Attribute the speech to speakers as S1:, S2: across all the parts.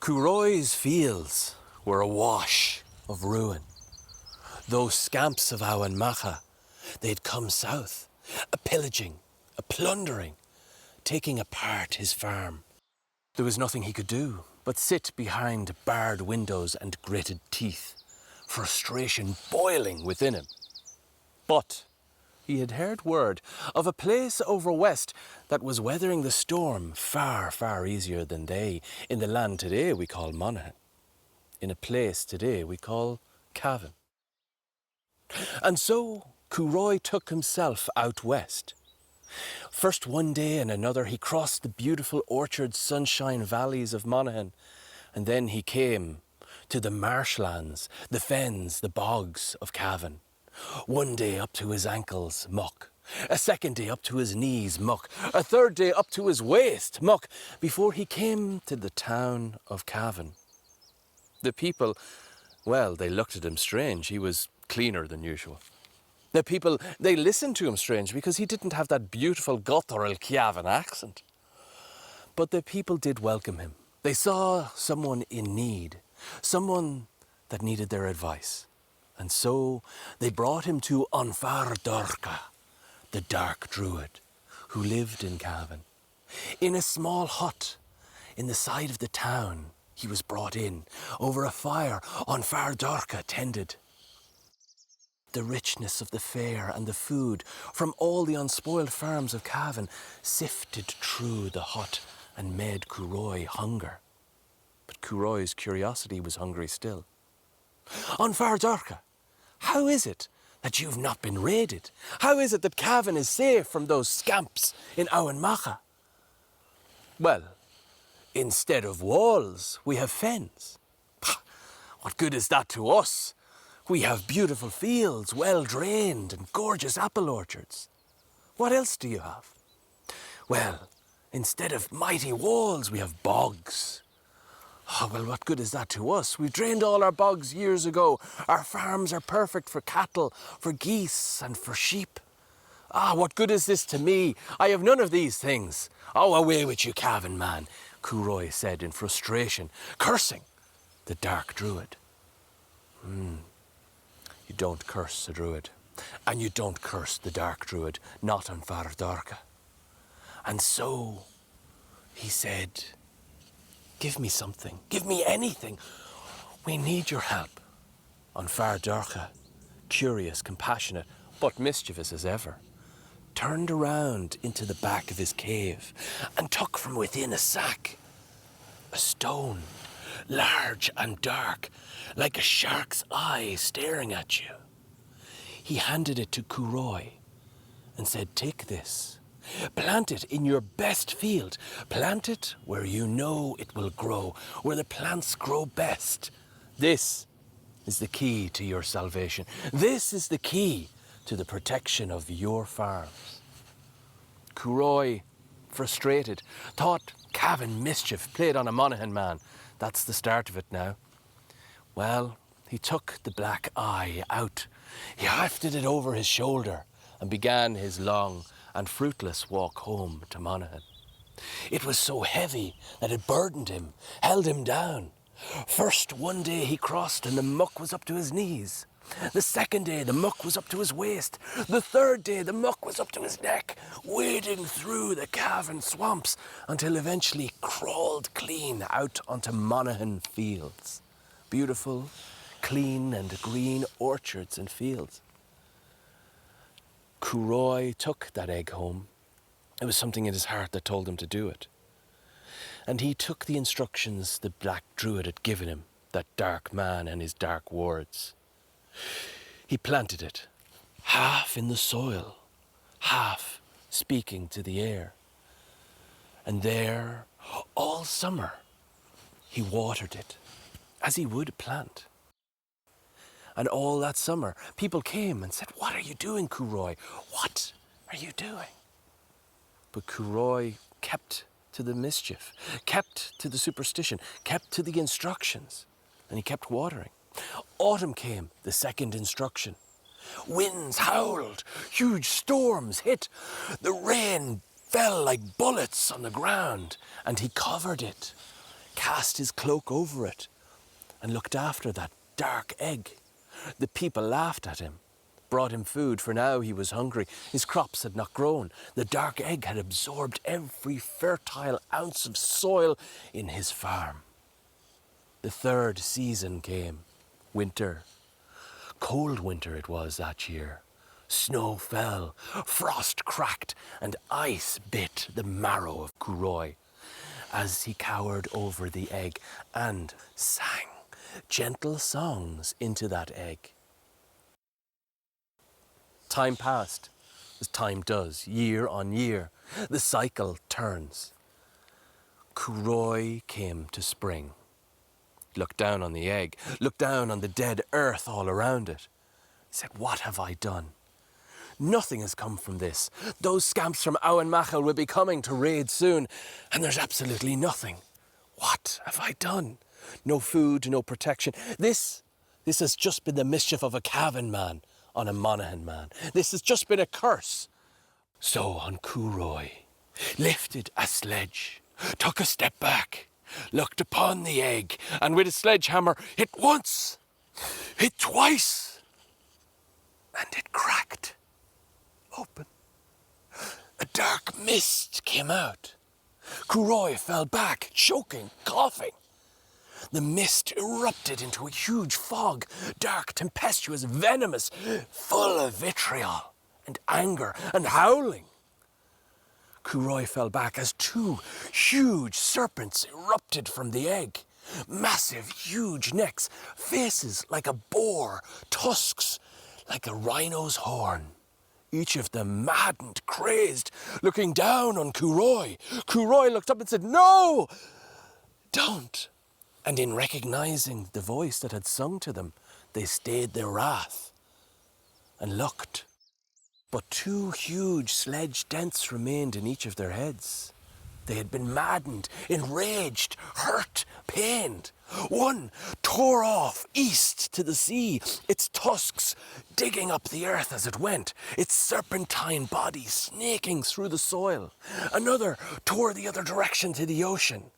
S1: Curoy's fields were awash of ruin. Those scamps of Macha, they'd come south, a-pillaging, a-plundering, taking apart his farm. There was nothing he could do but sit behind barred windows and gritted teeth, frustration boiling within him. But he had heard word of a place over west that was weathering the storm far, far easier than they, in the land today we call Monaghan, in a place today we call Cavan. And so Curoy took himself out west. First one day and another he crossed the beautiful orchard sunshine valleys of Monaghan, and then he came to the marshlands, the fens, the bogs of Cavan. One day up to his ankles, muck. A second day up to his knees, muck. A third day up to his waist, muck, before he came to the town of Cavan. The people, well, they looked at him strange. He was cleaner than usual. The people, they listened to him strange because he didn't have that beautiful guttural Cavan accent. But the people did welcome him. They saw someone in need, someone that needed their advice. And so they brought him to Anfar Dorca, the dark druid, who lived in Cavan. In a small hut in the side of the town, he was brought in. Over a fire, Anfar Dorca tended. The richness of the fare and the food from all the unspoiled farms of Cavan sifted through the hut and made Curoy hunger. But Curoy's curiosity was hungry still. Anfar Dorca, how is it that you've not been raided? How is it that Cavan is safe from those scamps in Macha? Well, instead of walls, we have fens. What good is that to us? We have beautiful fields, well drained, and gorgeous apple orchards. What else do you have? Well, instead of mighty walls, we have bogs. Oh, well, what good is that to us? We drained all our bogs years ago. Our farms are perfect for cattle, for geese, and for sheep. What good is this to me? I have none of these things. Oh, away with you, Cavan man, Curoy said in frustration, cursing the dark druid. You don't curse a druid, and you don't curse the dark druid, not Anfar Dorca. And so he said, give me something, give me anything. We need your help. Anfar Dorca, curious, compassionate, but mischievous as ever, turned around into the back of his cave and took from within a sack a stone, large and dark, like a shark's eye staring at you. He handed it to Curoy and said, take this, plant it in your best field, plant it where you know it will grow, where the plants grow best. This is the key to your salvation. This is the key to the protection of your farms. Curoy, frustrated, thought Cavan mischief played on a Monaghan man. That's the start of it now. Well, he took the black eye out. He hefted it over his shoulder and began his long and fruitless walk home to Monaghan. It was so heavy that it burdened him, held him down. First, one day he crossed and the muck was up to his knees. The second day, the muck was up to his waist. The third day, the muck was up to his neck, wading through the Cavan swamps until eventually he crawled clean out onto Monaghan fields. Beautiful, clean and green orchards and fields. Curoy took that egg home. It was something in his heart that told him to do it. And he took the instructions the black druid had given him, that dark man and his dark words. He planted it, half in the soil, half speaking to the air. And there, all summer, he watered it, as he would a plant. And all that summer, people came and said, what are you doing, Curoy? What are you doing? But Curoy kept to the mischief, kept to the superstition, kept to the instructions, and he kept watering. Autumn came, the second instruction. Winds howled, huge storms hit. The rain fell like bullets on the ground, and he covered it, cast his cloak over it and looked after that dark egg. The people laughed at him, brought him food, for now he was hungry. His crops had not grown. The dark egg had absorbed every fertile ounce of soil in his farm. The third season came, winter. Cold winter it was that year. Snow fell, frost cracked, and ice bit the marrow of Curroy as he cowered over the egg and sang gentle songs into that egg. Time passed, as time does, year on year. The cycle turns. Curroy came to spring. Looked down on the egg, looked down on the dead earth all around it. He said, "What have I done? Nothing has come from this. Those scamps from Owen Machel will be coming to raid soon, and there's absolutely nothing. What have I done? No food, no protection. This has just been the mischief of a Cavan man on a Monaghan man. This has just been a curse." So on Curroy lifted a sledge, took a step back, looked upon the egg, and with a sledgehammer hit once, hit twice, and it cracked open. A dark mist came out. Curroy fell back, choking, coughing. The mist erupted into a huge fog, dark, tempestuous, venomous, full of vitriol and anger and howling. Curroy fell back as two huge serpents erupted from the egg. Massive, huge necks, faces like a boar, tusks like a rhino's horn. Each of them maddened, crazed, looking down on Curroy. Curroy looked up and said, "No, don't." And in recognizing the voice that had sung to them, they stayed their wrath and looked. But two huge sledge dents remained in each of their heads. They had been maddened, enraged, hurt, pained. One tore off east to the sea, its tusks digging up the earth as it went, its serpentine body snaking through the soil. Another tore the other direction to the ocean,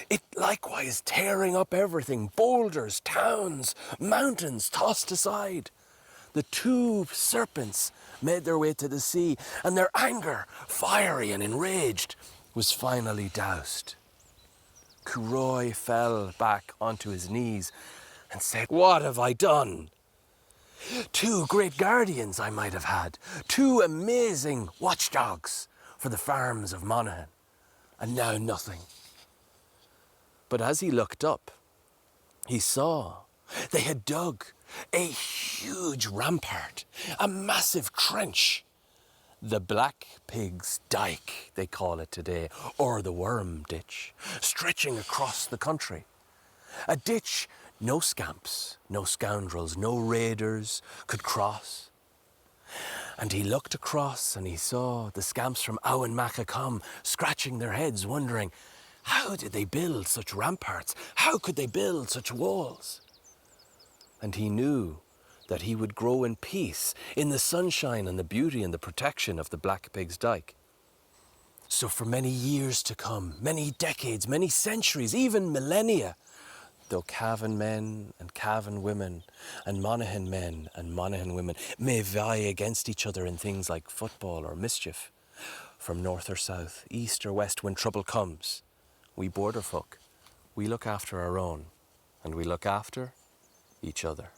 S1: it likewise tearing up everything, boulders, towns, mountains tossed aside. The two serpents made their way to the sea, and their anger, fiery and enraged, was finally doused. Curroy fell back onto his knees and said, "What have I done? Two great guardians I might have had, two amazing watchdogs for the farms of Monaghan, and now nothing." But as he looked up, he saw they had dug a huge rampart, a massive trench. The Black Pig's Dyke, they call it today, or the Worm Ditch, stretching across the country. A ditch no scamps, no scoundrels, no raiders could cross. And he looked across and he saw the scamps from Owen Machel come, scratching their heads, wondering, how did they build such ramparts? How could they build such walls? And he knew that he would grow in peace, in the sunshine and the beauty and the protection of the Black Pig's Dyke. So for many years to come, many decades, many centuries, even millennia, though Cavan men and Cavan women and Monaghan men and Monaghan women may vie against each other in things like football or mischief, from north or south, east or west, when trouble comes, we border folk, we look after our own, and we look after each other.